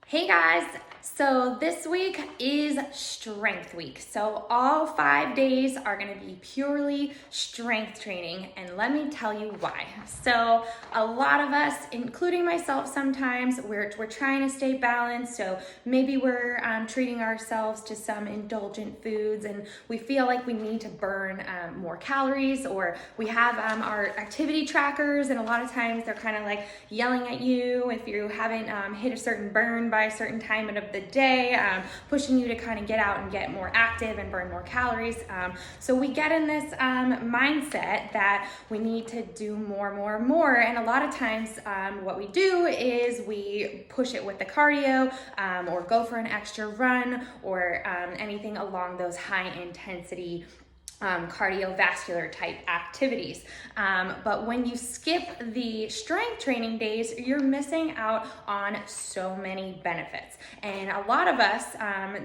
Hey guys, so this week is strength week. So all 5 days are gonna be purely strength training, and let me tell you why. So a lot of us, including myself sometimes, we're trying to stay balanced. So maybe we're treating ourselves to some indulgent foods and we feel like we need to burn more calories, or we have our activity trackers, and a lot of times they're kind of like yelling at you if you haven't hit a certain burn by a certain time of the day, pushing you to kind of get out and get more active and burn more calories. So we get in this mindset that we need to do more. And a lot of times what we do is we push it with the cardio, or go for an extra run, or anything along those high intensity cardiovascular type activities. But when you skip the strength training days, you're missing out on so many benefits. And a lot of us,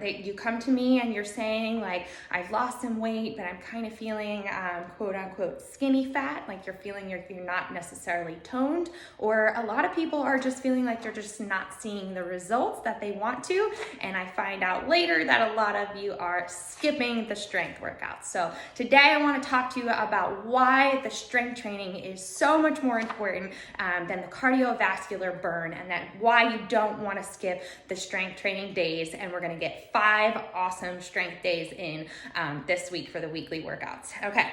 you come to me and you're saying like, I've lost some weight, but I'm kind of feeling quote unquote skinny fat, like you're feeling you're not necessarily toned, or a lot of people are just feeling like they're just not seeing the results that they want to. And I find out later that a lot of you are skipping the strength workouts. So today I want to talk to you about why the strength training is so much more important than the cardiovascular burn, and that why you don't want to skip the strength training days. And we're going to get 5 awesome strength days in this week for the weekly workouts. Okay.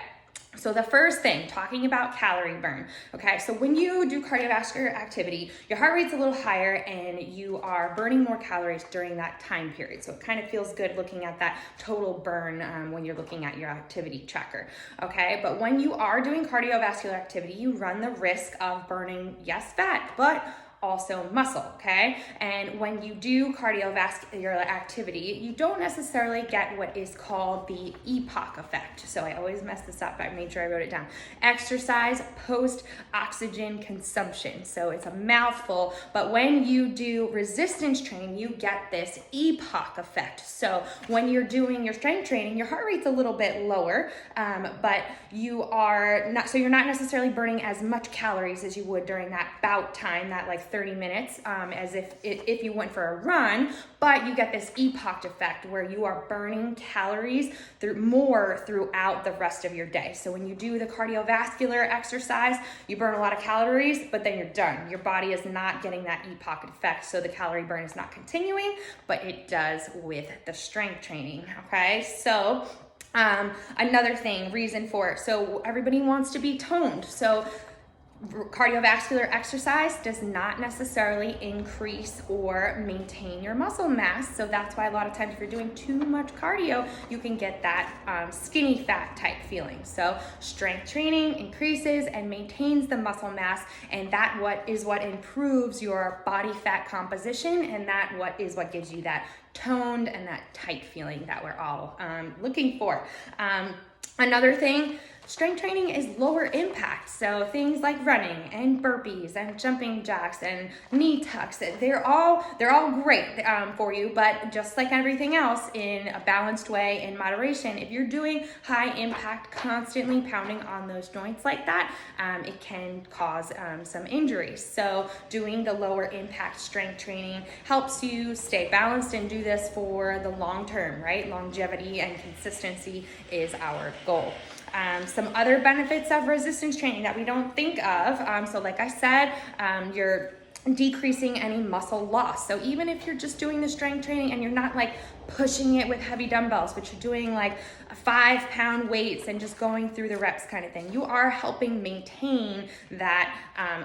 So the first thing, talking about calorie burn, okay? So when you do cardiovascular activity, your heart rate's a little higher and you are burning more calories during that time period. So it kind of feels good looking at that total burn when you're looking at your activity tracker, okay? But when you are doing cardiovascular activity, you run the risk of burning, yes, fat, but also muscle, okay? And when you do cardiovascular activity, you don't necessarily get what is called the EPOC effect. So I always mess this up, but I made sure I wrote it down. Exercise post-oxygen consumption. So it's a mouthful, but when you do resistance training, you get this EPOC effect. So when you're doing your strength training, your heart rate's a little bit lower, but you're not necessarily burning as much calories as you would during that bout time, that like 30 minutes, as if you went for a run, but you get this EPOC effect where you are burning calories more throughout the rest of your day. So when you do the cardiovascular exercise, you burn a lot of calories, but then you're done. Your body is not getting that EPOC effect, so the calorie burn is not continuing, but it does with the strength training, okay? So another reason for it. So everybody wants to be toned. So cardiovascular exercise does not necessarily increase or maintain your muscle mass. So that's why a lot of times if you're doing too much cardio, you can get that skinny fat type feeling. So strength training increases and maintains the muscle mass, and that what improves your body fat composition, and what gives you that toned and that tight feeling that we're all looking for. Another thing, strength training is lower impact. So things like running and burpees and jumping jacks and knee tucks, they're all great for you, but just like everything else, in a balanced way, in moderation. If you're doing high impact, constantly pounding on those joints like that, it can cause some injuries. So doing the lower impact strength training helps you stay balanced and do this for the long term, right? Longevity and consistency is our goal. Some other benefits of resistance training that we don't think of. So like I said, you're decreasing any muscle loss. So even if you're just doing the strength training and you're not like pushing it with heavy dumbbells, but you're doing like 5-pound weights and just going through the reps kind of thing, you are helping maintain that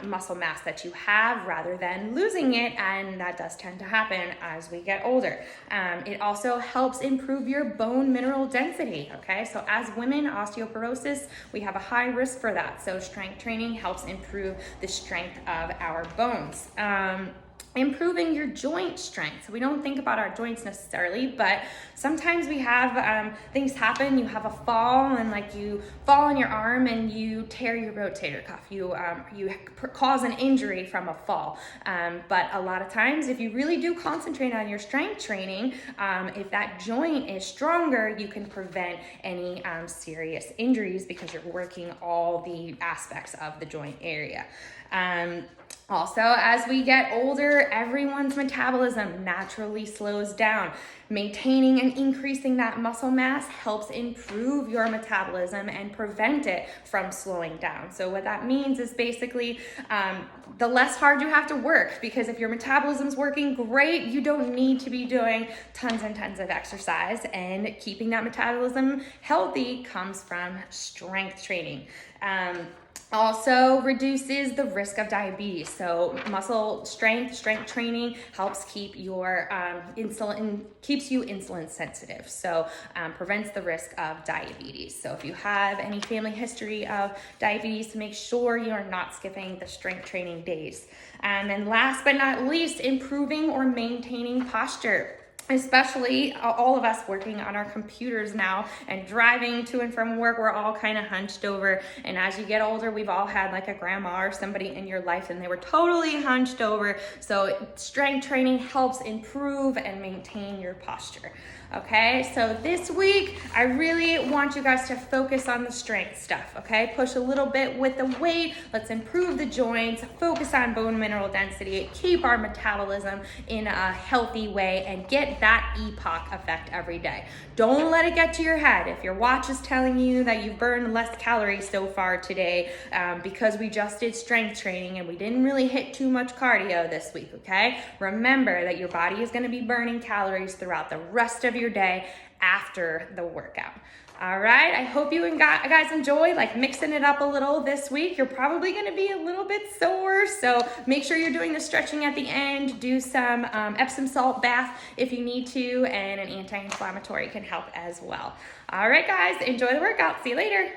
muscle mass that you have rather than losing it, and that does tend to happen as we get older. It also helps improve your bone mineral density, okay? So as women, osteoporosis, we have a high risk for that. So strength training helps improve the strength of our bones. Improving your joint strength. So we don't think about our joints necessarily, but sometimes we have things happen. You have a fall, and like you fall on your arm and you tear your rotator cuff. You cause an injury from a fall. But a lot of times, if you really do concentrate on your strength training, if that joint is stronger, you can prevent any serious injuries because you're working all the aspects of the joint area. Also, as we get older, everyone's metabolism naturally slows down. Maintaining and increasing that muscle mass helps improve your metabolism and prevent it from slowing down. So what that means is basically the less hard you have to work, because if your metabolism's working great, you don't need to be doing tons and tons of exercise, and keeping that metabolism healthy comes from strength training. Also reduces the risk of diabetes. So muscle strength training helps keep your keeps you insulin sensitive. So prevents the risk of diabetes. So if you have any family history of diabetes, make sure you are not skipping the strength training days. And then last but not least, improving or maintaining posture. Especially all of us working on our computers now and driving to and from work, we're all kind of hunched over. And as you get older, we've all had like a grandma or somebody in your life and they were totally hunched over. So strength training helps improve and maintain your posture. Okay, so this week, I really want you guys to focus on the strength stuff, okay? Push a little bit with the weight. Let's improve the joints, focus on bone mineral density, keep our metabolism in a healthy way, and get that EPOC effect every day. Don't let it get to your head. If your watch is telling you that you've burned less calories so far today because we just did strength training and we didn't really hit too much cardio this week, okay? Remember that your body is gonna be burning calories throughout the rest of your day after the workout. All right, I hope you guys enjoy mixing it up a little this week. You're probably gonna be a little bit sore, so make sure you're doing the stretching at the end. Do some Epsom salt bath if you need to, and an anti-inflammatory can help as well. All right, guys, enjoy the workout. See you later.